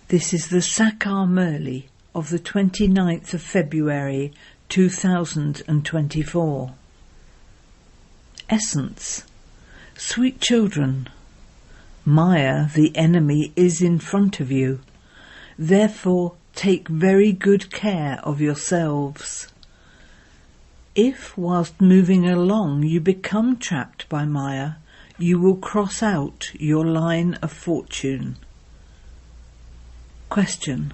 This is the Sakar Murli of the 29th of February 2024. Essence. Sweet children, Maya, the enemy, is in front of you. Therefore, take very good care of yourselves. If, whilst moving along, you become trapped by Maya, you will cross out your line of fortune. Question.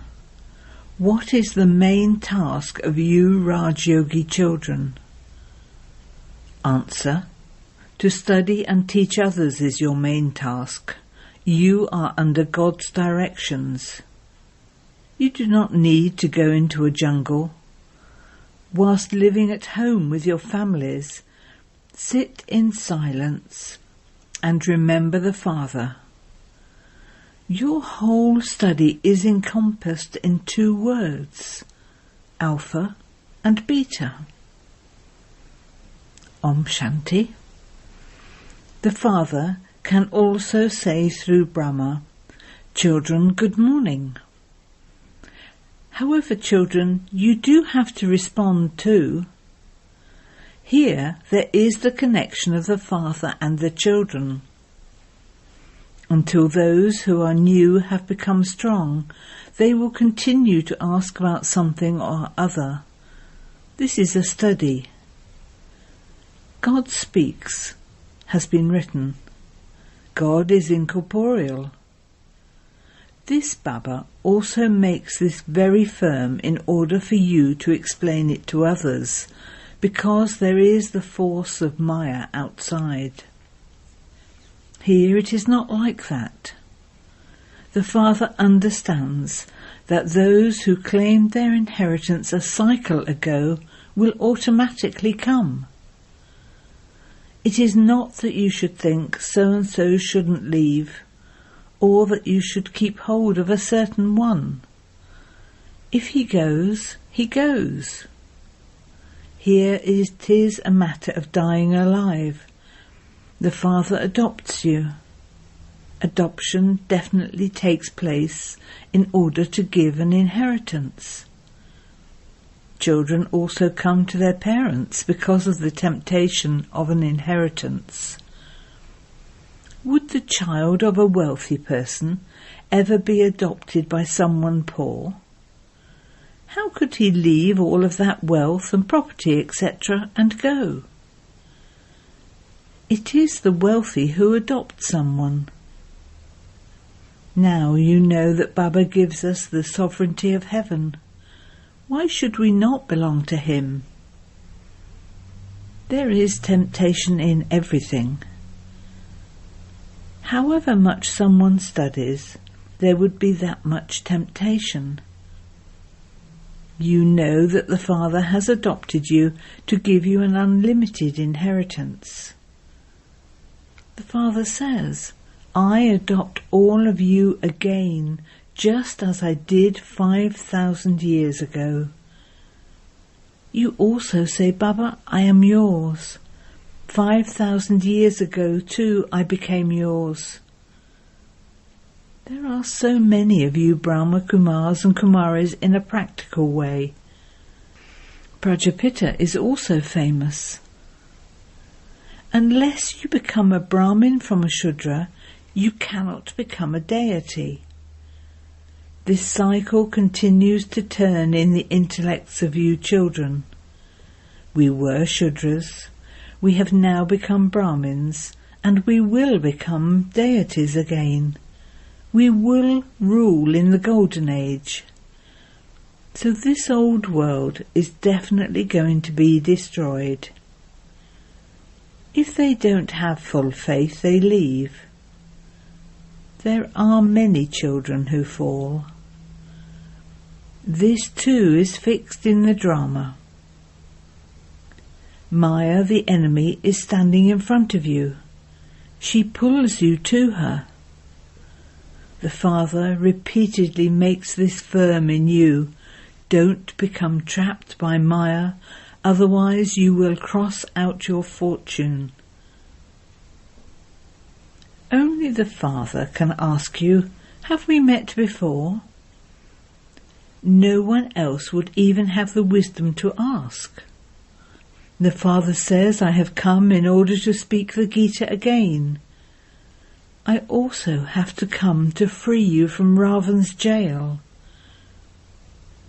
What is the main task of you Raj Yogi children? Answer. To study and teach others is your main task. You are under God's directions. You do not need to go into a jungle. Whilst living at home with your families, sit in silence and remember the Father. Your whole study is encompassed in 2 words, Alpha and Beta. Om Shanti. The Father can also say through Brahma, children, good morning. However, children, you do have to respond too. Here there is the connection of the Father and the children. Until those who are new have become strong, they will continue to ask about something or other. This is a study. God speaks, has been written. God is incorporeal. This Baba also makes this very firm in order for you to explain it to others, because there is the force of Maya outside. Here it is not like that. The Father understands that those who claimed their inheritance a cycle ago will automatically come. It is not that you should think so-and-so shouldn't leave, or that you should keep hold of a certain one. If he goes, he goes. Here it is a matter of dying alive. The Father adopts you. Adoption definitely takes place in order to give an inheritance. Children also come to their parents because of the temptation of an inheritance. Would the child of a wealthy person ever be adopted by someone poor? How could he leave all of that wealth and property, etc., and go? It is the wealthy who adopt someone. Now you know that Baba gives us the sovereignty of heaven. Why should we not belong to him? There is temptation in everything. However much someone studies, there would be that much temptation. You know that the Father has adopted you to give you an unlimited inheritance. The Father says, I adopt all of you again, just as I did 5,000 years ago. You also say, Baba, I am yours. 5,000 years ago too I became yours. There are so many of you Brahma Kumaris and Kumaris in a practical way. Prajapita is also famous. Unless you become a Brahmin from a Shudra, you cannot become a deity. This cycle continues to turn in the intellects of you children. We were Shudras, we have now become Brahmins, and we will become deities again. We will rule in the Golden Age. So this old world is definitely going to be destroyed. If they don't have full faith, they leave. There are many children who fall. This too is fixed in the drama. Maya, the enemy, is standing in front of you. She pulls you to her. The Father repeatedly makes this firm in you. Don't become trapped by Maya, otherwise you will cross out your fortune. Only the Father can ask you, have we met before? no one else would even have the wisdom to ask. The Father says, I have come in order to speak the Gita again. I also have to come to free you from Ravan's jail.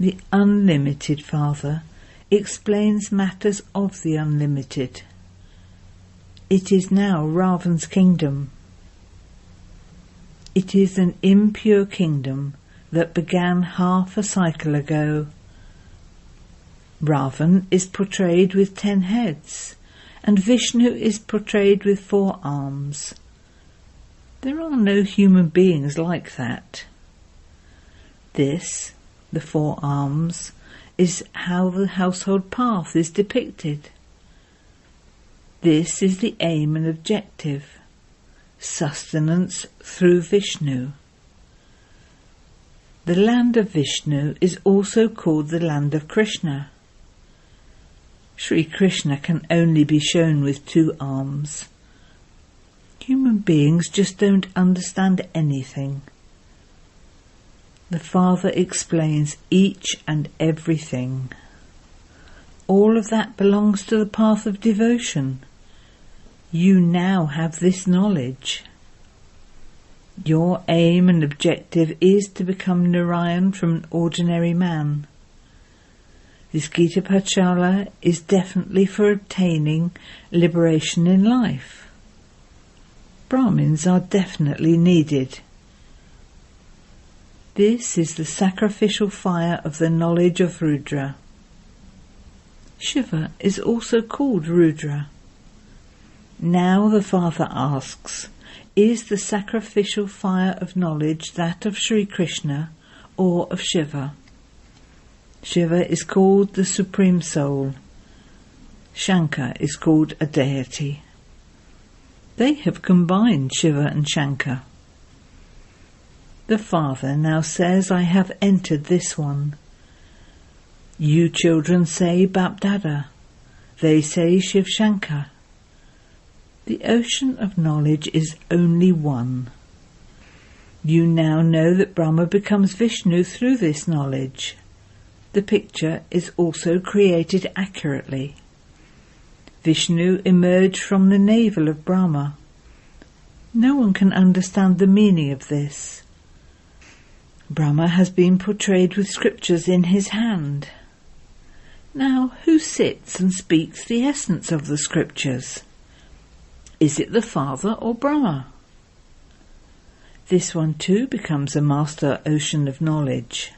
The unlimited Father explains matters of the unlimited. It is now Ravan's kingdom. It is an impure kingdom that began half a cycle ago. Ravan is portrayed with 10 heads, and Vishnu is portrayed with 4 arms. There are no human beings like that. This, the 4 arms, is how the household path is depicted. This is the aim and objective, sustenance through Vishnu. The land of Vishnu is also called the land of Krishna. Sri Krishna can only be shown with 2 arms. Human beings just don't understand anything. The Father explains each and everything. All of that belongs to the path of devotion. You now have this knowledge. Your aim and objective is to become Narayan from an ordinary man. This Gita Pachala is definitely for obtaining liberation in life. Brahmins are definitely needed. This is the sacrificial fire of the knowledge of Rudra. Shiva is also called Rudra. Now the Father asks, is the sacrificial fire of knowledge that of Sri Krishna or of Shiva? Shiva is called the Supreme Soul. Shankar is called a deity. They have combined Shiva and Shankar. The Father now says, I have entered this one. You children say Bapdada. They say Shiv Shankar. The ocean of knowledge is only one. You now know that Brahma becomes Vishnu through this knowledge. The picture is also created accurately. Vishnu emerged from the navel of Brahma. No one can understand the meaning of this. Brahma has been portrayed with scriptures in his hand. Now, who sits and speaks the essence of the scriptures? Is it the Father or Brahma? This one too becomes a master ocean of knowledge.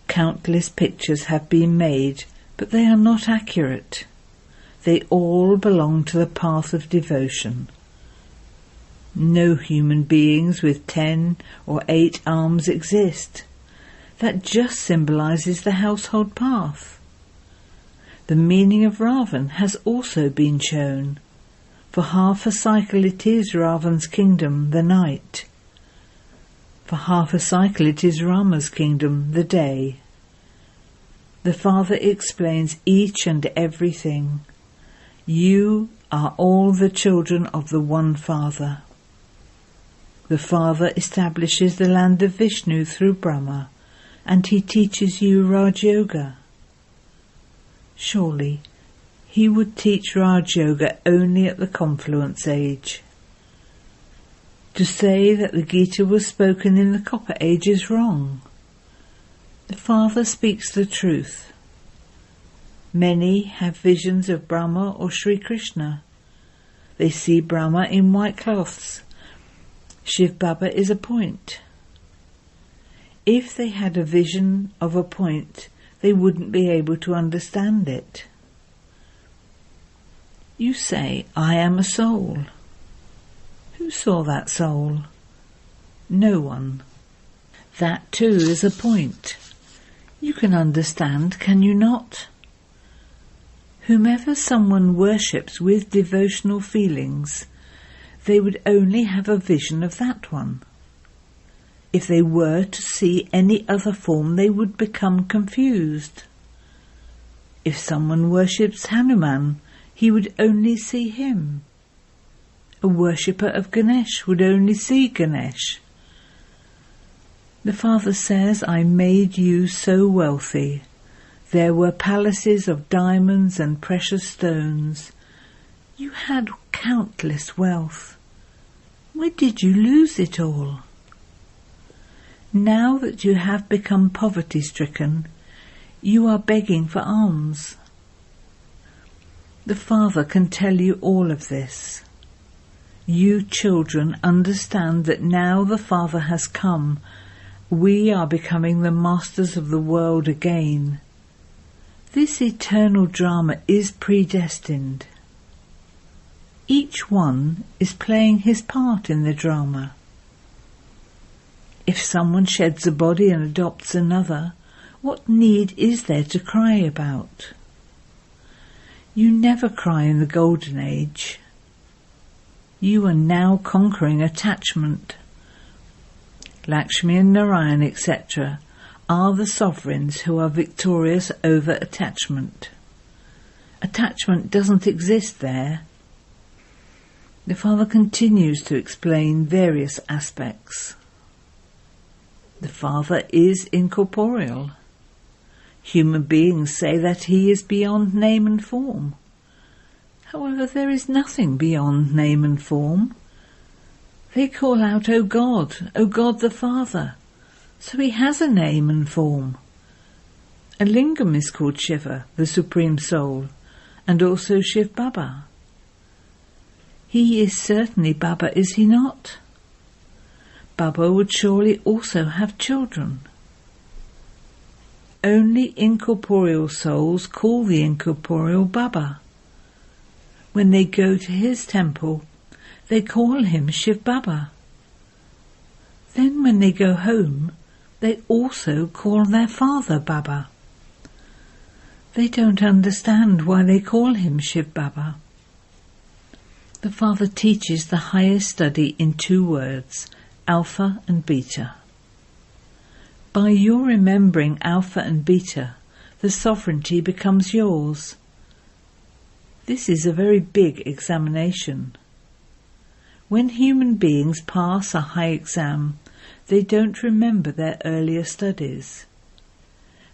Countless pictures have been made, but they are not accurate. They all belong to the path of devotion. No human beings with 10 or 8 arms exist. That just symbolizes the household path. The meaning of Ravan has also been shown. For half a cycle it is Ravan's kingdom, the night. For half a cycle it is Rama's kingdom, the day. The Father explains each and everything. You are all the children of the one Father. The Father establishes the land of Vishnu through Brahma, and he teaches you Raj Yoga. Surely, he would teach Raj Yoga only at the confluence age. To say that the Gita was spoken in the Copper Age is wrong. The Father speaks the truth. Many have visions of Brahma or Sri Krishna. They see Brahma in white cloths. Shiv Baba is a point. If they had a vision of a point, they wouldn't be able to understand it. You say, I am a soul. Who saw that soul? No one. That too is a point. You can understand, can you not? Whomever someone worships with devotional feelings, they would only have a vision of that one. If they were to see any other form, they would become confused. If someone worships Hanuman, he would only see him. A worshipper of Ganesh would only see Ganesh. The Father says, I made you so wealthy. There were palaces of diamonds and precious stones. You had countless wealth. Where did you lose it all? Now that you have become poverty-stricken, you are begging for alms. The Father can tell you all of this. You children understand that now the Father has come, we are becoming the masters of the world again. This eternal drama is predestined. Each one is playing his part in the drama. If someone sheds a body and adopts another, what need is there to cry about? You never cry in the Golden Age. You are now conquering attachment. Lakshmi and Narayan, etc., are the sovereigns who are victorious over attachment. Attachment doesn't exist there. The Father continues to explain various aspects. The Father is incorporeal. Human beings say that he is beyond name and form. However, there is nothing beyond name and form. They call out, O God the Father. So he has a name and form. A lingam is called Shiva, the Supreme Soul, and also Shiv Baba. He is certainly Baba, is he not? Baba would surely also have children. Only incorporeal souls call the incorporeal Baba. When they go to his temple, they call him Shiv Baba. Then when they go home, they also call their father Baba. They don't understand why they call him Shiv Baba. The Father teaches the highest study in 2 words, Alpha and Beta. By your remembering Alpha and Beta, the sovereignty becomes yours. This is a very big examination. When human beings pass a high exam, they don't remember their earlier studies.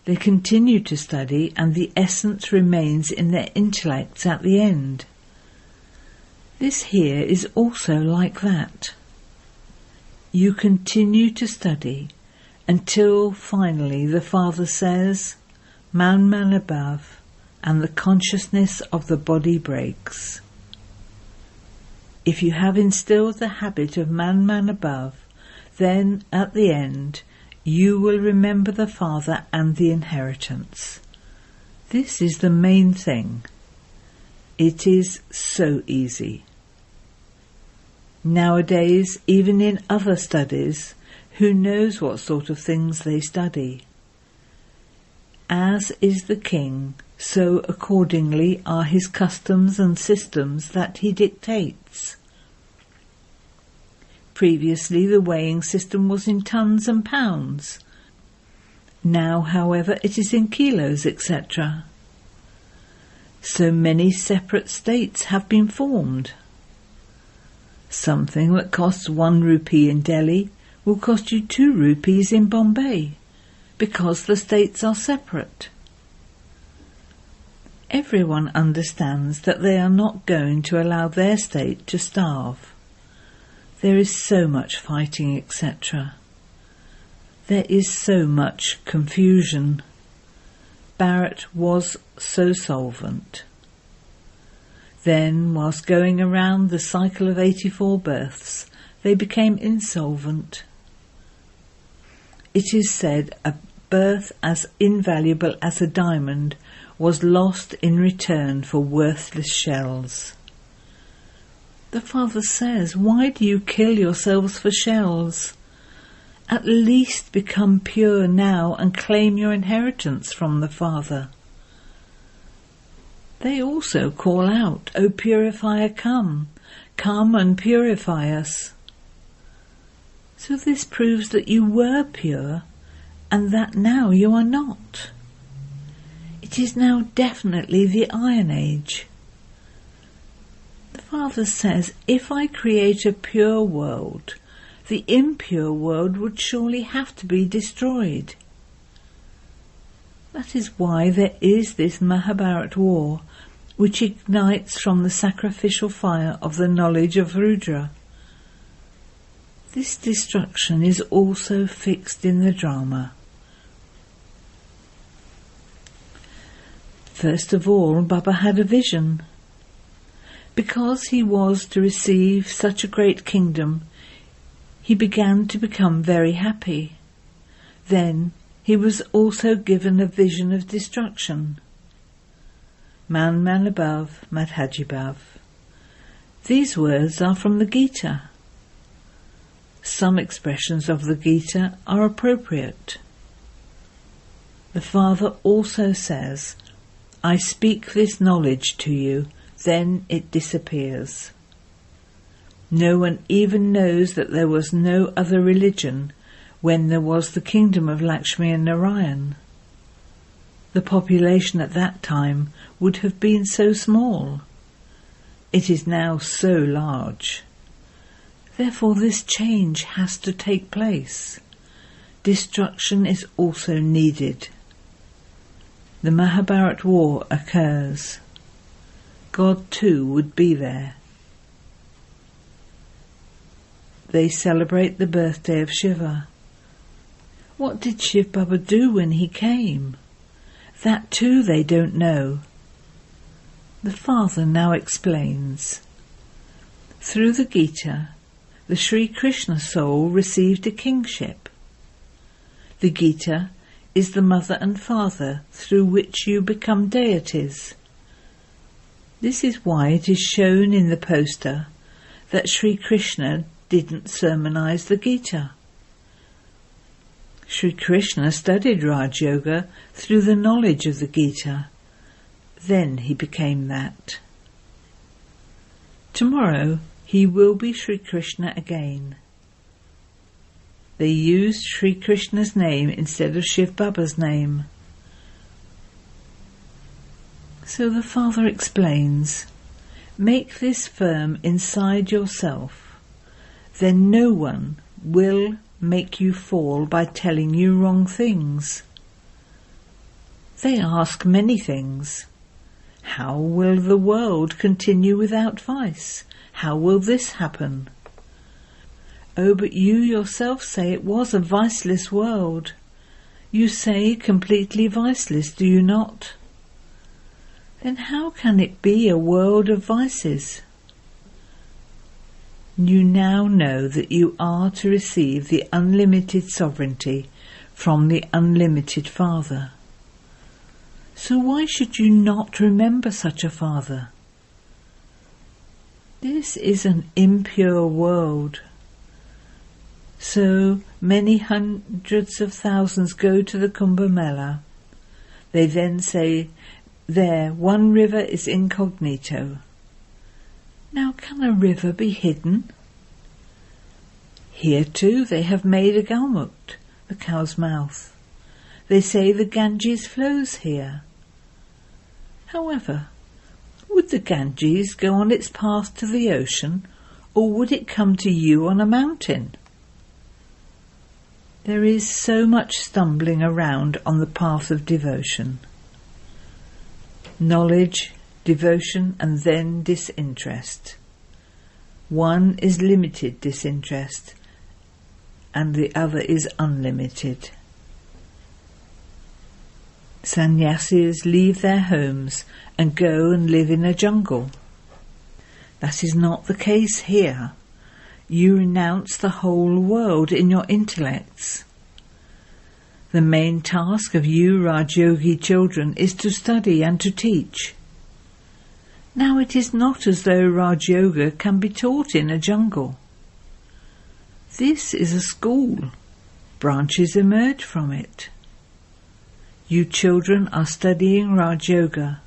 They continue to study and the essence remains in their intellects at the end. This here is also like that. You continue to study until finally the Father says, Man, man above, and the consciousness of the body breaks. If you have instilled the habit of man, man above, then at the end you will remember the Father and the inheritance. This is the main thing. It is so easy. Nowadays, even in other studies, who knows what sort of things they study? As is the king, so accordingly are his customs and systems that he dictates. Previously the weighing system was in tons and pounds. Now, however, it is in kilos, etc. So many separate states have been formed. Something that costs 1 rupee in Delhi will cost you 2 rupees in Bombay, because the states are separate. Everyone understands that they are not going to allow their state to starve. There is so much fighting, etc. There is so much confusion. Bharat was so solvent. Then, whilst going around the cycle of 84 births, they became insolvent. It is said a birth as invaluable as a diamond was lost in return for worthless shells. The Father says, why do you kill yourselves for shells? At least become pure now and claim your inheritance from the Father. They also call out, O purifier, come and purify us. So this proves that you were pure and that now you are not. It is now definitely the Iron Age. The Father says, if I create a pure world, the impure world would surely have to be destroyed. That is why there is this Mahabharat war, which ignites from the sacrificial fire of the knowledge of Rudra. This destruction is also fixed in the drama. First of all, Baba had a vision. Because he was to receive such a great kingdom, he began to become very happy. Then he was also given a vision of destruction. Man, man above, Madhaji Bhav. These words are from the Gita. Some expressions of the Gita are appropriate. The Father also says, I speak this knowledge to you, then it disappears. No one even knows that there was no other religion when there was the kingdom of Lakshmi and Narayan. The population at that time would have been so small. It is now so large. Therefore this change has to take place. Destruction is also needed. The Mahabharat war occurs. God too would be there. They celebrate the birthday of Shiva. What did Shiv Baba do when he came? That too they don't know. The Father now explains. Through the Gita, the Sri Krishna soul received a kingship. The Gita is the mother and father through which you become deities. This is why it is shown in the poster that Sri Krishna didn't sermonize the Gita. Sri Krishna studied Raj Yoga through the knowledge of the Gita. Then he became that. Tomorrow he will be Sri Krishna again. They used Sri Krishna's name instead of Shiv Baba's name. So the Father explains, make this firm inside yourself, then no one will make you fall by telling you wrong things. They ask many things. How will the world continue without vice? How will this happen? Oh, but you yourself say it was a viceless world. You say completely viceless, do you not? Then how can it be a world of vices? You now know that you are to receive the unlimited sovereignty from the unlimited Father. So why should you not remember such a Father? This is an impure world. So many hundreds of thousands go to the Kumbh Mela. They then say, there, one river is incognito. Now can a river be hidden? Here too they have made a Galmukt, the cow's mouth. They say the Ganges flows here. However, would the Ganges go on its path to the ocean, or would it come to you on a mountain? There is so much stumbling around on the path of devotion. Knowledge, devotion, and then disinterest. One is limited disinterest, and the other is unlimited. Sannyasis leave their homes and go and live in a jungle. That is not the case here. You renounce the whole world in your intellects. The main task of you Rajyogi children is to study and to teach. Now it is not as though Raj Yoga can be taught in a jungle. This is a school. Branches emerge from it. You children are studying Raj Yoga.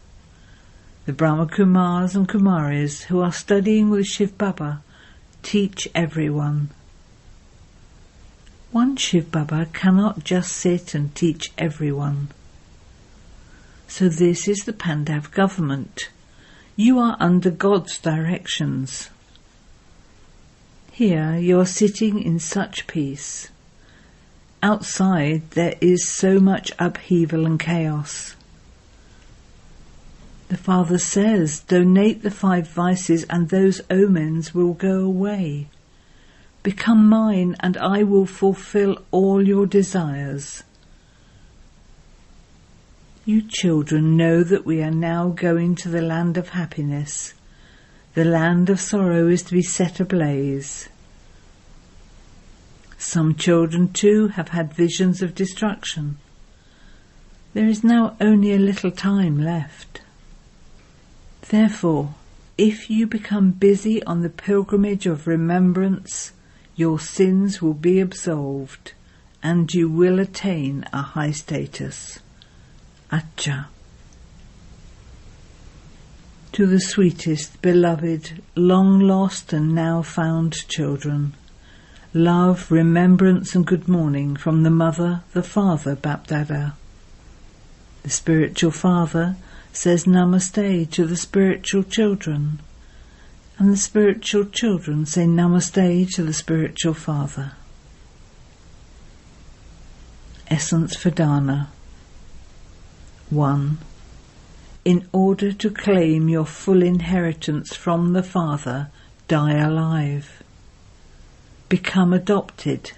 The Brahma Kumaris and Kumaris who are studying with Shiv Baba teach everyone. One Shiv Baba cannot just sit and teach everyone. So this is the Pandav government. You are under God's directions. Here you are sitting in such peace. Outside there is so much upheaval and chaos. The Father says, donate the 5 vices and those omens will go away. Become mine and I will fulfill all your desires. You children know that we are now going to the land of happiness. The land of sorrow is to be set ablaze. Some children too have had visions of destruction. There is now only a little time left. Therefore, if you become busy on the pilgrimage of remembrance, your sins will be absolved and you will attain a high status. Acha. To the sweetest, beloved, long lost and now found children, love, remembrance and good morning from the Mother, the Father, Bapdada. The spiritual Father says Namaste to the spiritual children, and the spiritual children say Namaste to the spiritual Father. Essence for Dana. 1. In order to claim your full inheritance from the Father, die alive. Become adopted.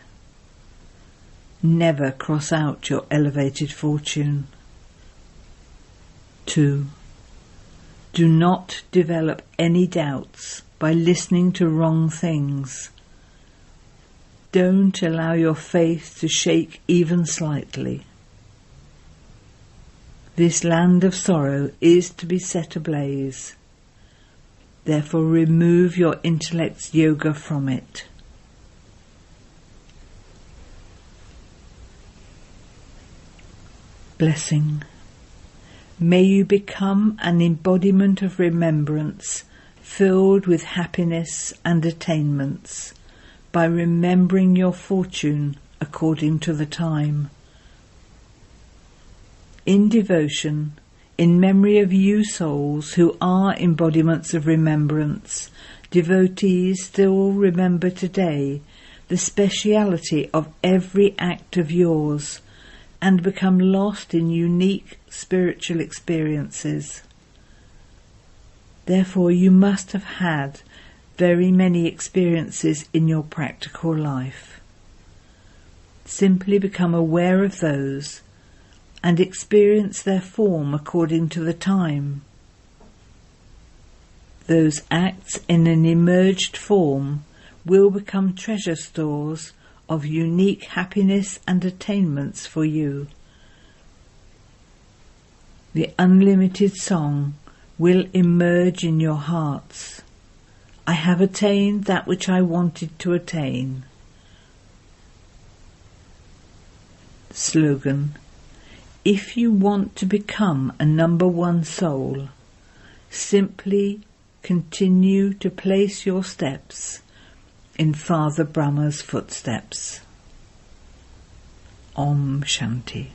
Never cross out your elevated fortune. 2. Do not develop any doubts by listening to wrong things. Don't allow your faith to shake even slightly. This land of sorrow is to be set ablaze. Therefore remove your intellect's yoga from it. Blessing. May you become an embodiment of remembrance, filled with happiness and attainments, by remembering your fortune according to the time. In devotion, in memory of you souls who are embodiments of remembrance, devotees still remember today the speciality of every act of yours, and become lost in unique spiritual experiences. Therefore you must have had very many experiences in your practical life. Simply become aware of those and experience their form according to the time. Those acts in an emerged form will become treasure stores of unique happiness and attainments for you. The unlimited song will emerge in your hearts. I have attained that which I wanted to attain. Slogan. If you want to become a number 1 soul, simply continue to place your steps in Father Brahma's footsteps. Om Shanti.